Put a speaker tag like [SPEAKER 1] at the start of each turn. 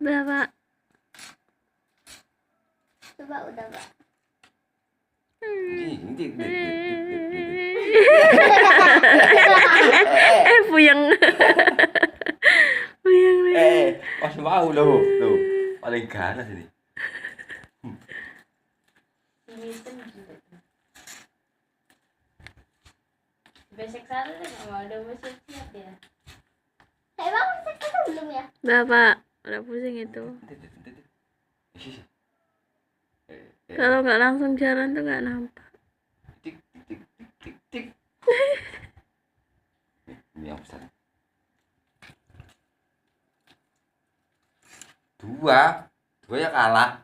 [SPEAKER 1] Udah, Pak.
[SPEAKER 2] Coba udah, Pak.
[SPEAKER 1] Puyeng. Puyeng nih.
[SPEAKER 3] Masih mau loh. Paling ganas ini.
[SPEAKER 2] Besok sana deh, mama udah mau siap-siap ya. Emang besok sana belum ya?
[SPEAKER 1] Udah, Pak. Udah pusing itu. Kalau nggak langsung jalan tuh nggak nampak.
[SPEAKER 3] Tik. Ini yang besar. 2 ya kalah.